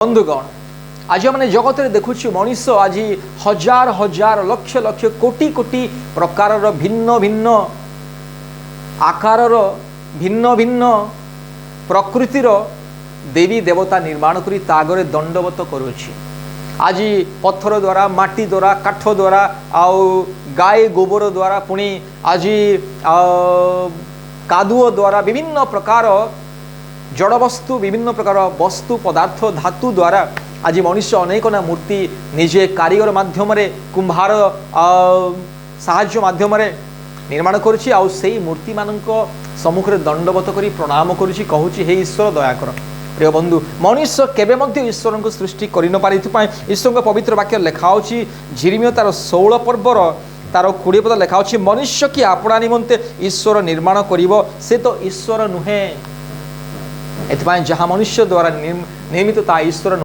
बंधुगण आज मैंने जगत देखुच मनीष आज हजार हजार लक्ष लक्ष कोटि कोटि प्रकार भिन्न भिन्न आकार भिन्न भिन्न प्रकृतिर देवी देवता निर्माण करी तागरे दंडवत करुछि। आज पत्थर द्वारा माटी द्वारा काठ द्वारा आउ गाय गोबर द्वारा पुणी आज कादुओ द्वारा विभिन्न प्रकार जड़वस्तु विभिन्न प्रकार वस्तु पदार्थ धातु द्वारा आज मनुष्य अनेक ना मूर्ति निजे कारीगर माध्यम कुंभार साहाय्य माध्यम निर्माण करुछि। आउ सेही मूर्ति मानक सम्मुख दंडवत करी प्रणाम करुछि, कहूछि हे ईश्वर दया कर। प्रिय बंधु मनुष्य केबे मध्य ईश्वर को सृष्टि करि न पारि ईश्वर पवित्र वाक्य लेखाउछि झिरिमियो तार 16 पर्वर तार 20 पद लेखाउछि मनुष्य कि आपणा निमंते ईश्वर निर्माण करिवो से तो ईश्वर नुहे। एथपाई जहाँ मनुष्य द्वारा निर्मित ता ईश्वर